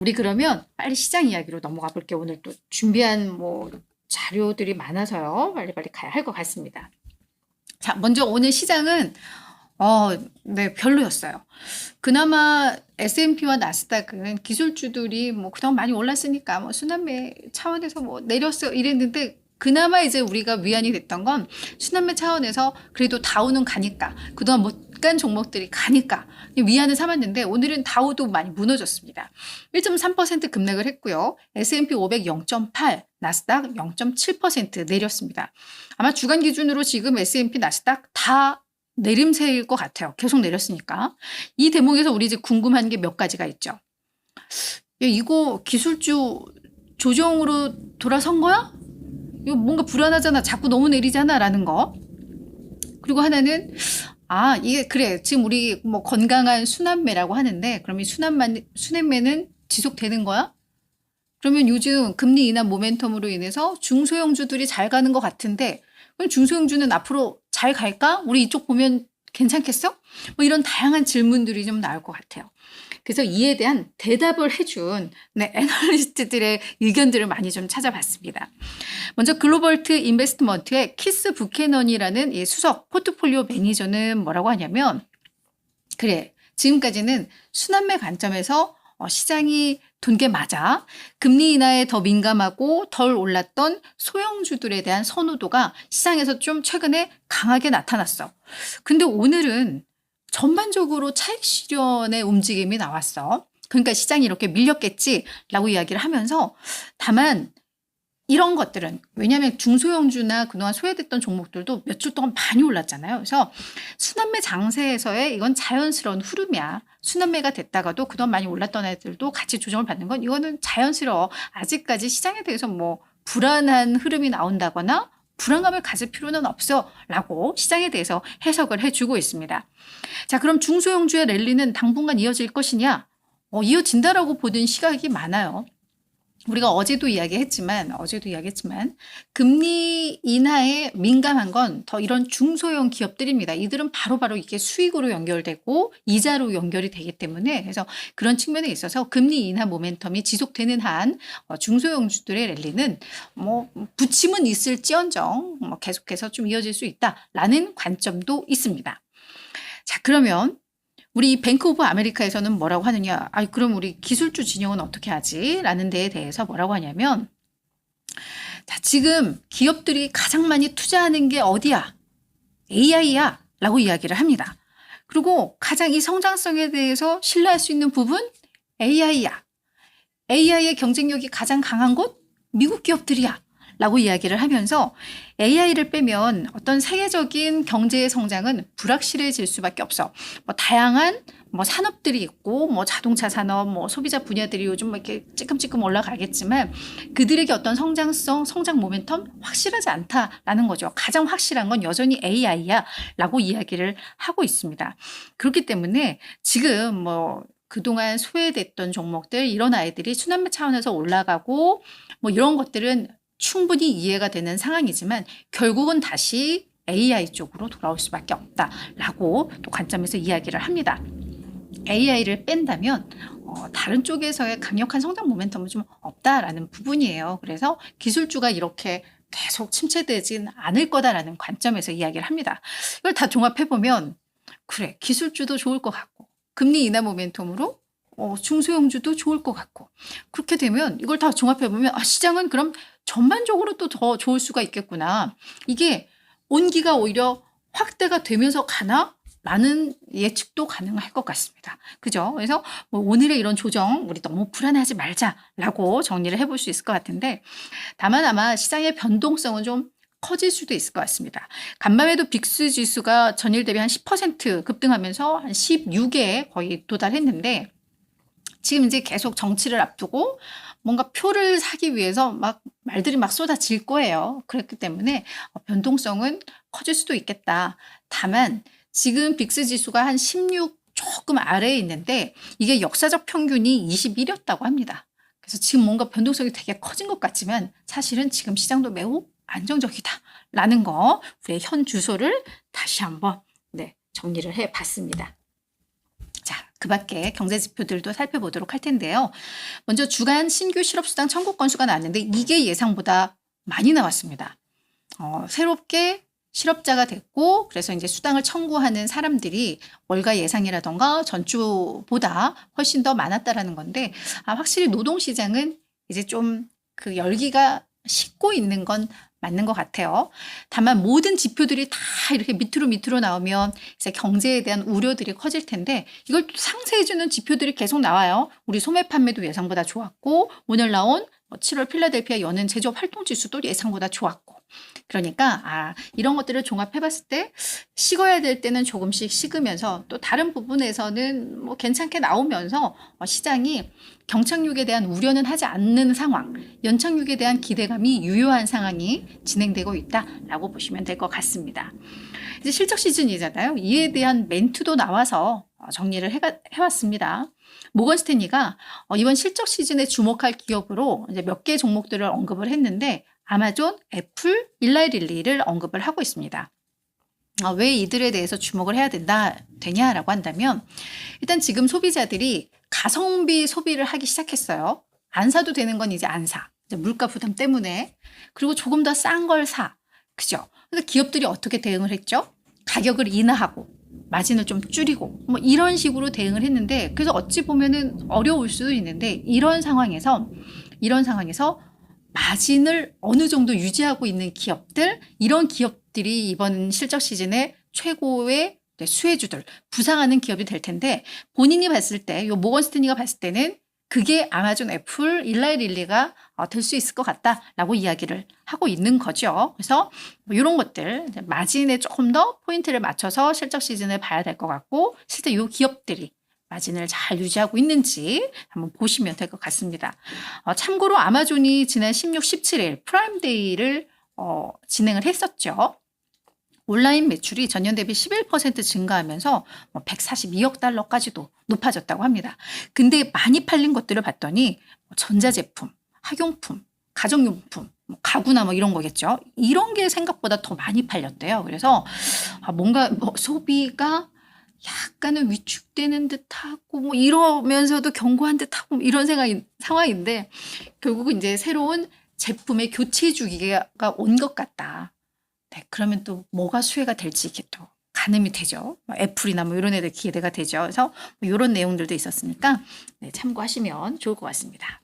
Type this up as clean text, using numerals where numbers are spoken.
우리 그러면 빨리 시장 이야기로 넘어가 볼게요. 오늘 또 준비한 뭐 자료들이 많아서요. 빨리빨리 가야 할 것 같습니다. 자, 먼저 오늘 시장은 네, 별로였어요. 그나마 S&P와 나스닥은 기술주들이 뭐 그동안 많이 올랐으니까 뭐 순환매 차원에서 뭐 내렸어요 이랬는데, 그나마 이제 우리가 위안이 됐던 건 순환매 차원에서 그래도 다우는 가니까, 그동안 못 간 종목들이 가니까 위안을 삼았는데, 오늘은 다우도 많이 무너졌습니다. 1.3% 급락을 했고요. S&P 500 0.8, 나스닥 0.7% 내렸습니다. 아마 주간 기준으로 지금 S&P, 나스닥 다 내림세일 것 같아요. 계속 내렸으니까. 이 대목에서 우리 이제 궁금한 게 몇 가지가 있죠. 야, 이거 기술주 조정으로 돌아선 거야? 이거 뭔가 불안하잖아. 자꾸 너무 내리잖아. 라는 거. 그리고 하나는, 이게 그래. 지금 우리 뭐 건강한 순환매라고 하는데, 그럼 이 순환매는 지속되는 거야? 그러면 요즘 금리 인하 모멘텀으로 인해서 중소형주들이 잘 가는 것 같은데, 그럼 중소형주는 앞으로 잘 갈까? 우리 이쪽 보면 괜찮겠어? 뭐 이런 다양한 질문들이 좀 나올 것 같아요. 그래서 이에 대한 대답을 해준 애널리스트들의 의견들을 많이 좀 찾아봤습니다. 먼저 글로벌트 인베스트먼트의 키스 부캐넌이라는 이 수석 포트폴리오 매니저는 뭐라고 하냐면, 그래, 지금까지는 순환매 관점에서 시장이 돈 게 맞아. 금리 인하에 더 민감하고 덜 올랐던 소형주들에 대한 선호도가 시장에서 좀 최근에 강하게 나타났어. 근데 오늘은 전반적으로 차익 실현의 움직임이 나왔어. 그러니까 시장이 이렇게 밀렸겠지라고 이야기를 하면서, 다만 이런 것들은, 왜냐하면 중소형주나 그동안 소외됐던 종목들도 몇 주 동안 많이 올랐잖아요. 그래서 순환매 장세에서의 이건 자연스러운 흐름이야. 순환매가 됐다가도 그동안 많이 올랐던 애들도 같이 조정을 받는 건 이거는 자연스러워. 아직까지 시장에 대해서 뭐 불안한 흐름이 나온다거나 불안감을 가질 필요는 없어 라고 시장에 대해서 해석을 해주고 있습니다. 자, 그럼 중소형주의 랠리는 당분간 이어질 것이냐? 이어진다라고 보는 시각이 많아요. 우리가 어제도 이야기했지만 금리 인하에 민감한 건 더 이런 중소형 기업들입니다. 이들은 바로바로 이게 수익으로 연결되고 이자로 연결이 되기 때문에, 그래서 그런 측면에 있어서 금리 인하 모멘텀이 지속되는 한 중소형주들의 랠리는 뭐 부침은 있을지언정 뭐 계속해서 좀 이어질 수 있다라는 관점도 있습니다. 자, 그러면 우리 뱅크 오브 아메리카에서는 뭐라고 하느냐? 그럼 우리 기술주 진영은 어떻게 하지? 라는 데에 대해서 뭐라고 하냐면, 자, 지금 기업들이 가장 많이 투자하는 게 어디야? AI야 라고 이야기를 합니다. 그리고 가장 이 성장성에 대해서 신뢰할 수 있는 부분? AI야. AI의 경쟁력이 가장 강한 곳? 미국 기업들이야 라고 이야기를 하면서, AI를 빼면 어떤 세계적인 경제의 성장은 불확실해질 수밖에 없어. 뭐 다양한 뭐 산업들이 있고, 뭐 자동차 산업, 뭐 소비자 분야들이 요즘 뭐 이렇게 찌끔찌끔 올라가겠지만, 그들에게 어떤 성장 모멘텀 확실하지 않다라는 거죠. 가장 확실한 건 여전히 AI야 라고 이야기를 하고 있습니다. 그렇기 때문에 지금 뭐 그동안 소외됐던 종목들, 이런 아이들이 순환매 차원에서 올라가고 뭐 이런 것들은 충분히 이해가 되는 상황이지만, 결국은 다시 AI 쪽으로 돌아올 수밖에 없다라고 또 관점에서 이야기를 합니다. AI를 뺀다면 다른 쪽에서의 강력한 성장 모멘텀은 좀 없다라는 부분이에요. 그래서 기술주가 이렇게 계속 침체되진 않을 거다라는 관점에서 이야기를 합니다. 이걸 다 종합해보면, 그래, 기술주도 좋을 것 같고, 금리 인하 모멘텀으로 중소형주도 좋을 것 같고, 그렇게 되면 이걸 다 종합해보면, 시장은 그럼 전반적으로 또 더 좋을 수가 있겠구나. 이게 온기가 오히려 확대가 되면서 가나? 라는 예측도 가능할 것 같습니다. 그죠? 그래서 뭐 오늘의 이런 조정, 우리 너무 불안해하지 말자라고 정리를 해볼 수 있을 것 같은데, 다만 아마 시장의 변동성은 좀 커질 수도 있을 것 같습니다. 간밤에도 빅스 지수가 전일 대비 한 10% 급등하면서 한 16에 거의 도달했는데, 지금 이제 계속 정치를 앞두고 뭔가 표를 사기 위해서 말들이 쏟아질 거예요. 그렇기 때문에 변동성은 커질 수도 있겠다. 다만 지금 빅스 지수가 한 16 조금 아래에 있는데, 이게 역사적 평균이 21이었다고 합니다. 그래서 지금 뭔가 변동성이 되게 커진 것 같지만, 사실은 지금 시장도 매우 안정적이다라는 거, 우리의 현 주소를 다시 한번 정리를 해봤습니다. 자, 그 밖에 경제 지표들도 살펴보도록 할 텐데요. 먼저 주간 신규 실업수당 청구 건수가 나왔는데 이게 예상보다 많이 나왔습니다. 새롭게 실업자가 됐고 그래서 이제 수당을 청구하는 사람들이 월가 예상이라던가 전주보다 훨씬 더 많았다라는 건데 확실히 노동시장은 이제 좀 그 열기가 식고 있는 건 맞는 것 같아요. 다만 모든 지표들이 다 이렇게 밑으로 나오면 이제 경제에 대한 우려들이 커질 텐데 이걸 또 상쇄해주는 지표들이 계속 나와요. 우리 소매 판매도 예상보다 좋았고 오늘 나온 7월 필라델피아 연은 제조업 활동 지수도 예상보다 좋았고 그러니까 이런 것들을 종합해봤을 때 식어야 될 때는 조금씩 식으면서 또 다른 부분에서는 뭐 괜찮게 나오면서 시장이 경착륙에 대한 우려는 하지 않는 상황, 연착륙에 대한 기대감이 유효한 상황이 진행되고 있다라고 보시면 될 것 같습니다. 이제 실적 시즌이잖아요. 이에 대한 멘트도 나와서 정리를 해왔습니다. 모건 스탠리가 이번 실적 시즌에 주목할 기업으로 이제 몇 개 종목들을 언급을 했는데 아마존, 애플, 일라이릴리를 언급을 하고 있습니다. 왜 이들에 대해서 주목을 해야 되냐라고 한다면 일단 지금 소비자들이 가성비 소비를 하기 시작했어요. 안 사도 되는 건 이제 안 사. 이제 물가 부담 때문에. 그리고 조금 더 싼 걸 사. 그죠? 그래서 기업들이 어떻게 대응을 했죠? 가격을 인하하고 마진을 좀 줄이고 뭐 이런 식으로 대응을 했는데 그래서 어찌 보면은 어려울 수도 있는데 이런 상황에서 마진을 어느 정도 유지하고 있는 기업들, 이런 기업들이 이번 실적 시즌에 최고의 수혜주들, 부상하는 기업이 될 텐데 본인이 봤을 때, 요 모건 스탠리가 봤을 때는 그게 아마존, 애플, 일라이릴리가 될 수 있을 것 같다라고 이야기를 하고 있는 거죠. 그래서 뭐 이런 것들 마진에 조금 더 포인트를 맞춰서 실적 시즌을 봐야 될 것 같고 실제 요 기업들이 마진을 잘 유지하고 있는지 한번 보시면 될 것 같습니다. 참고로 아마존이 지난 16, 17일 프라임데이를 진행을 했었죠. 온라인 매출이 전년 대비 11% 증가하면서 142억 달러까지도 높아졌다고 합니다. 근데 많이 팔린 것들을 봤더니 전자제품, 학용품, 가정용품, 가구나 뭐 이런 거겠죠. 이런 게 생각보다 더 많이 팔렸대요. 그래서 뭔가 소비가 약간은 위축되는 듯하고 뭐 이러면서도 견고한 듯하고 이런 상황인데 결국은 이제 새로운 제품의 교체 주기가 온 것 같다. 네, 그러면 또 뭐가 수혜가 될지 이렇게 또 가늠이 되죠. 애플이나 뭐 이런 애들 기대가 되죠. 그래서 뭐 이런 내용들도 있었으니까 참고하시면 좋을 것 같습니다.